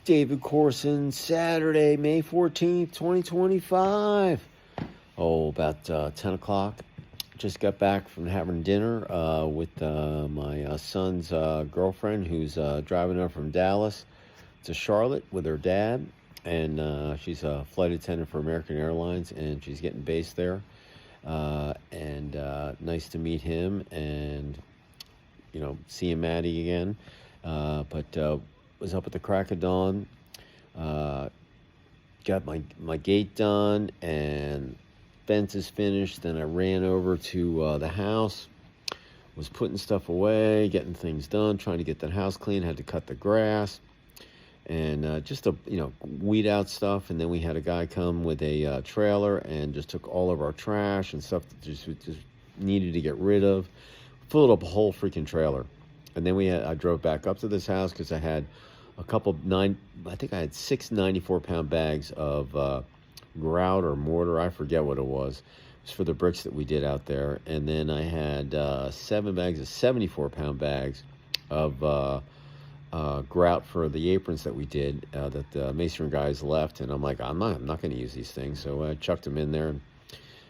David Corson, Saturday, May 14th, 2025. Oh, about 10 o'clock. Just got back from having dinner with my son's girlfriend, who's driving up from Dallas to Charlotte with her dad. And she's a flight attendant for American Airlines, and she's getting based there. And nice to meet him and, seeing Maddie again. But was up at the crack of dawn, got my gate done, and fence is finished. Then I ran over to the house, was putting stuff away, getting things done, trying to get that house clean, had to cut the grass, and just to, weed out stuff. And then we had a guy come with a trailer and just took all of our trash and stuff that just needed to get rid of, filled up a whole freaking trailer. And then I drove back up to this house because I had I think I had 6 94-pound bags of grout or mortar. I forget what it was. It was for the bricks that we did out there. And then I had 7 bags of 74-pound bags of grout for the aprons that we did that the masonry guys left. And I'm like, I'm not going to use these things. So I chucked them in there.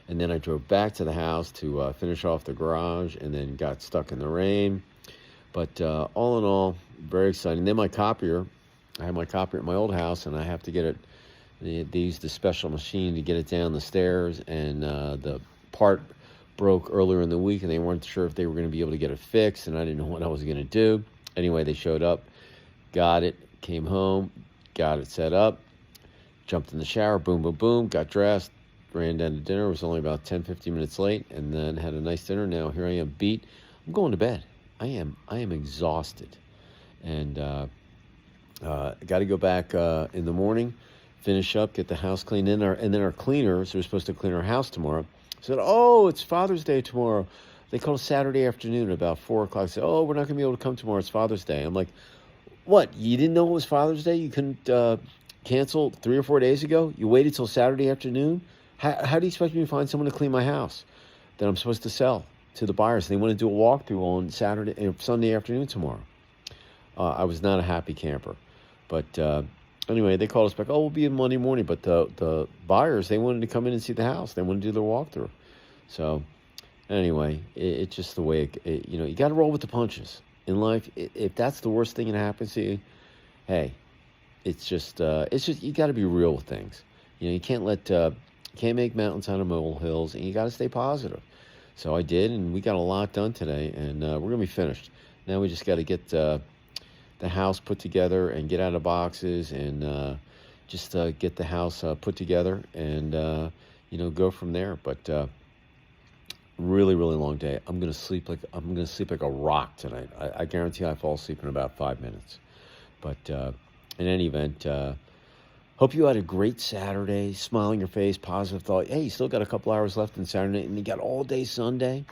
And then I drove back to the house to finish off the garage, and then got stuck in the rain. But all in all, very exciting. Then I had my copier at my old house, and I have to get it. They used a special machine to get it down the stairs, and the part broke earlier in the week, and they weren't sure if they were going to be able to get it fixed, and I didn't know what I was going to do. Anyway, they showed up, got it, came home, got it set up, jumped in the shower, boom, boom, boom, got dressed, ran down to dinner. It was only about 10, 15 minutes late, and then had a nice dinner. Now here I am beat. I'm going to bed. I am exhausted, and got to go back in the morning, finish up, get the house cleaned in. And then our cleaners, who are supposed to clean our house tomorrow, said, "Oh, it's Father's Day tomorrow." They called Saturday afternoon about 4 o'clock. Said, "Oh, we're not going to be able to come tomorrow. It's Father's Day." I'm like, "What? You didn't know it was Father's Day? You couldn't cancel 3 or 4 days ago? You waited till Saturday afternoon? How do you expect me to find someone to clean my house that I'm supposed to sell to the buyers? They want to do a walkthrough on Sunday afternoon tomorrow." I was not a happy camper. But anyway, they called us back. "Oh, we'll be in Monday morning." But the buyers, they wanted to come in and see the house. They wanted to do their walkthrough. So anyway, it's just the way, you got to roll with the punches. In life, if that's the worst thing that happens to you, hey, it's just you got to be real with things. You can't make mountains out of molehills, and you got to stay positive. So I did, and we got a lot done today, and we're going to be finished. Now we just got to get the house put together and get out of boxes, and just get the house put together, and go from there. But really, really long day. I'm going to sleep like a rock tonight. I guarantee I fall asleep in about 5 minutes. But in any event, hope you had a great Saturday, smile on your face, positive thought. Hey, you still got a couple hours left on Saturday, and you got all day Sunday.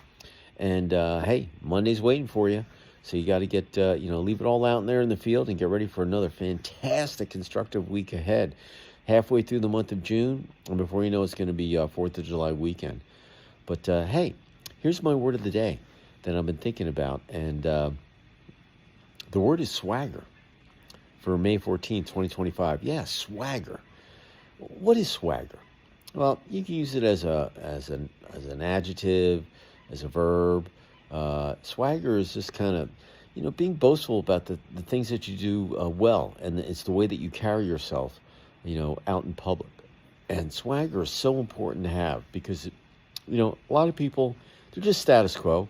And, hey, Monday's waiting for you. So you got to get, leave it all out in there in the field and get ready for another fantastic, constructive week ahead. Halfway through the month of June, and before you know, it's going to be 4th of July weekend. But, hey, here's my word of the day that I've been thinking about. And the word is swagger. For May 14th, 2025. Yeah, swagger. What is swagger? Well, you can use it as an adjective, as a verb. Swagger is just kind of, being boastful about the things that you do well, and it's the way that you carry yourself, out in public. And swagger is so important to have because, a lot of people, they're just status quo.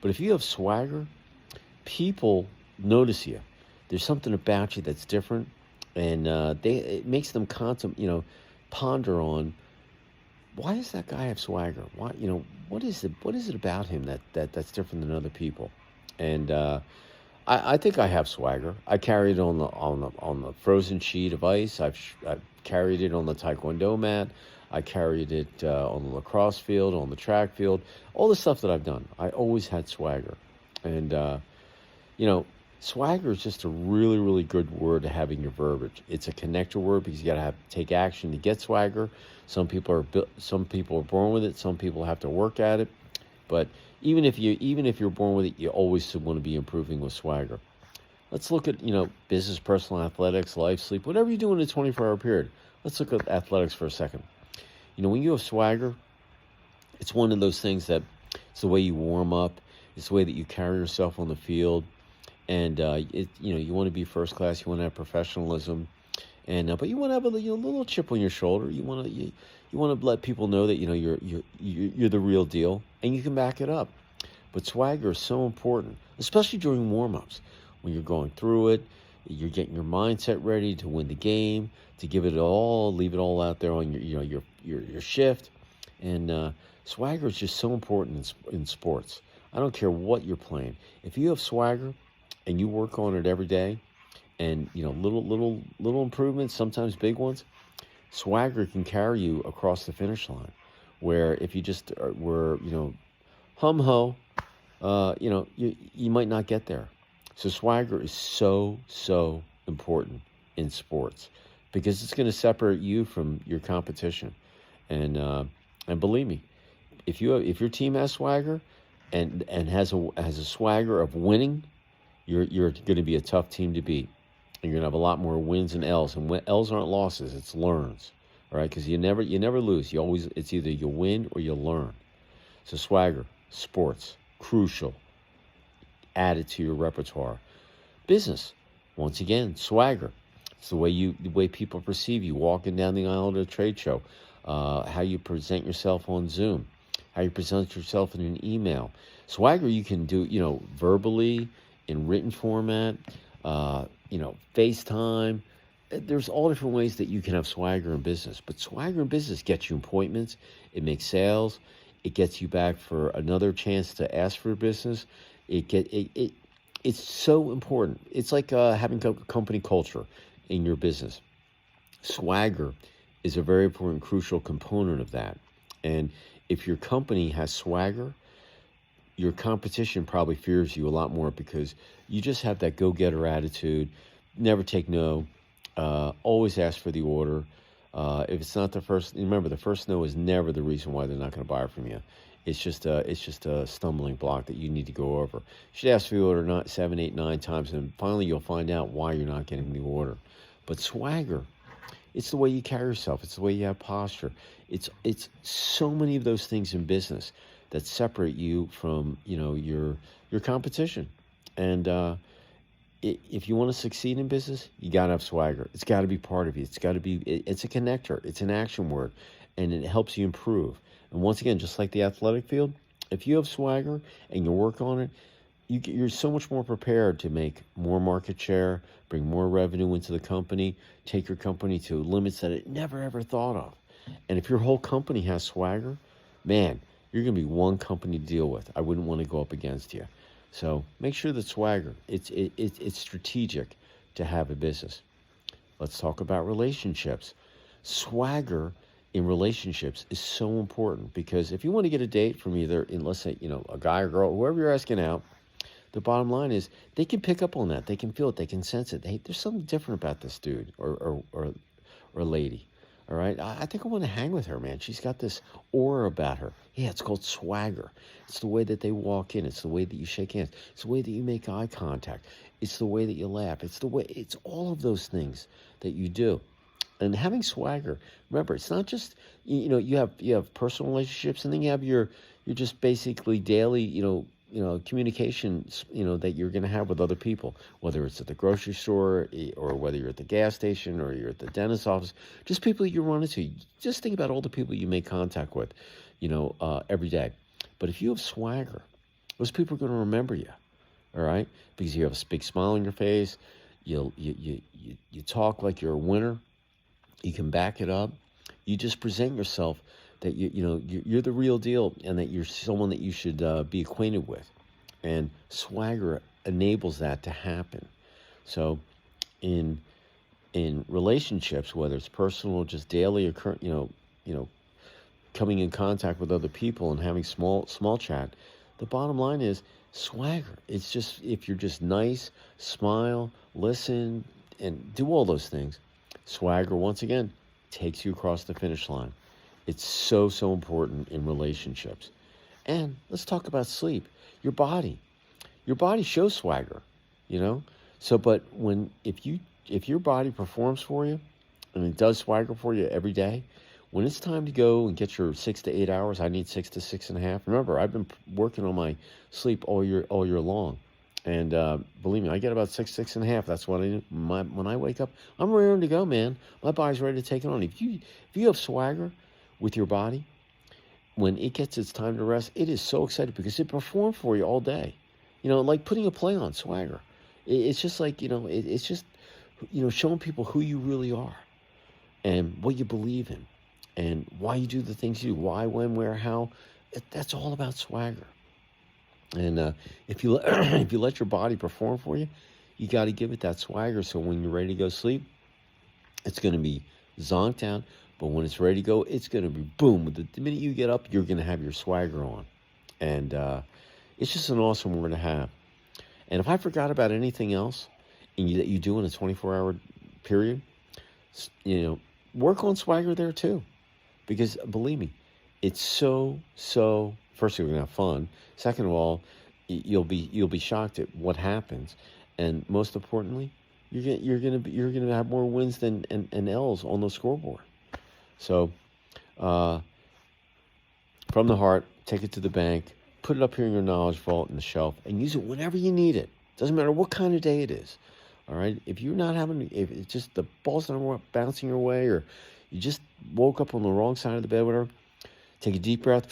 But if you have swagger, people notice you. There's something about you that's different, and it makes them ponder on, why does that guy have swagger? Why, what is it about him that's different than other people? And I think I have swagger. I carry it on the frozen sheet of ice. I've carried it on the taekwondo mat. I carried it on the lacrosse field, on the track field, all the stuff that I've done. I always had swagger, and swagger is just a really, really good word to have in your verbiage. It's a connector word because you got to take action to get swagger. Some people are born with it. Some people have to work at it. But even if you're born with it, you always want to be improving with swagger. Let's look at, business, personal, athletics, life, sleep, whatever you do in a 24-hour period. Let's look at athletics for a second. When you have swagger, it's one of those things that it's the way you warm up. It's the way that you carry yourself on the field. And, you want to be first class. You want to have professionalism. And but you want to have a little chip on your shoulder. You want to let people know that you're the real deal, and you can back it up. But swagger is so important, especially during warm-ups when you're going through it. You're getting your mindset ready to win the game, to give it all, leave it all out there on your shift. And swagger is just so important in sports. I don't care what you're playing. If you have swagger and you work on it every day, and little improvements, sometimes big ones, swagger can carry you across the finish line. Where if you just were hum ho, you might not get there. So swagger is so important in sports because it's going to separate you from your competition. And believe me, if your team has swagger and has a swagger of winning, you're going to be a tough team to beat. And you're going to have a lot more wins and L's. And L's aren't losses, it's learns. All right? Because you never lose. It's either you win or you learn. So swagger, sports, crucial. Add it to your repertoire. Business, once again, swagger. It's the way people perceive you walking down the aisle at a trade show. How you present yourself on Zoom. How you present yourself in an email. Swagger you can do, verbally, in written format, FaceTime. There's all different ways that you can have swagger in business. But swagger in business gets you appointments. It makes sales. It gets you back for another chance to ask for business. It's so important. It's like having company culture in your business. Swagger is a very important, crucial component of that. And if your company has swagger, your competition probably fears you a lot more because you just have that go-getter attitude, never take no, always ask for the order. If it's not the first, remember the first no is never the reason why they're not going to buy from you. It's just a stumbling block that you need to go over. You should ask for the order 7, 8, 9 times, and finally you'll find out why you're not getting the order. But swagger, it's the way you carry yourself. It's the way you have posture. It's so many of those things in business that separate you from your competition. And if you want to succeed in business, you got to have swagger. It's got to be part of you. It's a connector. It's an action word, and it helps you improve. And once again, just like the athletic field, if you have swagger and you work on it, you're so much more prepared to make more market share, bring more revenue into the company, take your company to limits that it never ever thought of. And if your whole company has swagger, man, you're going to be one company to deal with. I wouldn't want to go up against you. So make sure that swagger, it's strategic to have a business. Let's talk about relationships. Swagger in relationships is so important because if you want to get a date from either, let's say, a guy or girl, whoever you're asking out, the bottom line is they can pick up on that. They can feel it. They can sense it. Hey, there's something different about this dude or lady. All right, I think I want to hang with her, man. She's got this aura about her. Yeah, it's called swagger. It's the way that they walk in. It's the way that you shake hands. It's the way that you make eye contact. It's the way that you laugh. It's all of those things that you do. And having swagger, remember, it's not just, you have personal relationships, and then you have your just basically daily, communication, that you're going to have with other people, whether it's at the grocery store or whether you're at the gas station or you're at the dentist's office, just people you run into. Just think about all the people you make contact with, every day. But if you have swagger, those people are going to remember you, all right? Because you have a big smile on your face. You talk like you're a winner. You can back it up. You just present yourself that you're the real deal and that you're someone that you should be acquainted with. And swagger enables that to happen. So in relationships, whether it's personal or just daily or coming in contact with other people and having small chat, the bottom line is swagger. It's just, if you're just nice, smile, listen, and do all those things, swagger, once again, takes you across the finish line. It's so important in relationships. And let's talk about sleep. Your body shows swagger, So, but if your body performs for you, and it does swagger for you every day, when it's time to go and get your 6 to 8 hours, I need 6 to 6.5. Remember, I've been working on my sleep all year long, and believe me, I get about 6.5. That's what I do. When I wake up, I'm raring to go, man. My body's ready to take it on. If you have swagger with your body, when it gets its time to rest, it is so excited because it performed for you all day. Like putting a play on swagger. It's just like, it's just, showing people who you really are and what you believe in and why you do the things you do, why, when, where, how. That's all about swagger. And if you if you let your body perform for you, you got to give it that swagger. So when you're ready to go sleep, it's going to be zonked out. But when it's ready to go, it's going to be boom. The minute you get up, you're going to have your swagger on. And it's just an awesome word to have. And if I forgot about anything else that you do in a 24-hour period, work on swagger there too. Because believe me, it's so, first you're going to have fun. Second of all, you'll be shocked at what happens. And most importantly, you're going to have more wins than and L's on the scoreboard. So, from the heart, take it to the bank, put it up here in your knowledge vault in the shelf, and use it whenever you need it. Doesn't matter what kind of day it is. All right? If it's just the ball's not bouncing your way, or you just woke up on the wrong side of the bed, whatever, take a deep breath,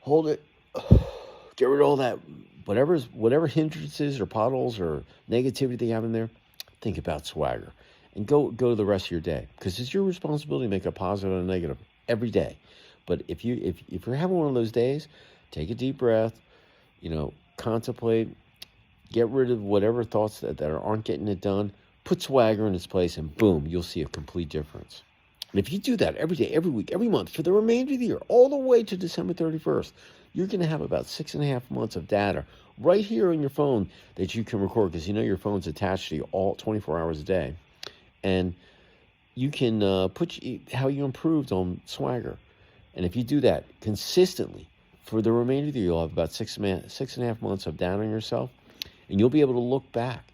hold it, get rid of all that, whatever hindrances or potholes or negativity they have in there, think about swagger. And go to the rest of your day, because it's your responsibility to make a positive and a negative every day. But if you're having one of those days, take a deep breath, contemplate, get rid of whatever thoughts that aren't getting it done, put swagger in its place, and boom, you'll see a complete difference. And if you do that every day, every week, every month, for the remainder of the year, all the way to December 31st, you're going to have about 6.5 months of data right here on your phone that you can record, because your phone's attached to you all 24 hours a day. And you can put how you improved on swagger. And if you do that consistently for the remainder of the year, you'll have about 6.5 months of data on yourself. And you'll be able to look back.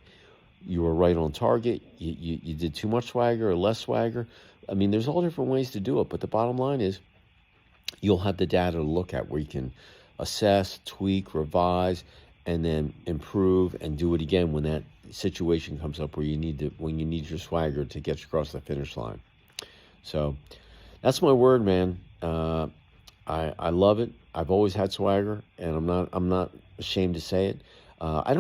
You were right on target. You did too much swagger or less swagger. I mean, there's all different ways to do it. But the bottom line is you'll have the data to look at where you can assess, tweak, revise, and then improve and do it again when that situation comes up when you need your swagger to get you across the finish line. So that's my word, man. I love it. I've always had swagger, and I'm not ashamed to say it. I'm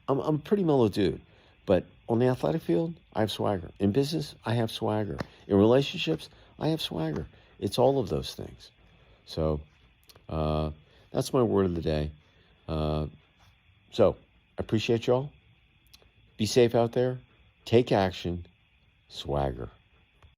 a pretty mellow dude, but on the athletic field, I have swagger. In business, I have swagger. In relationships, I have swagger. It's all of those things. So that's my word of the day. So I appreciate y'all. Be safe out there. Take action. Swagger.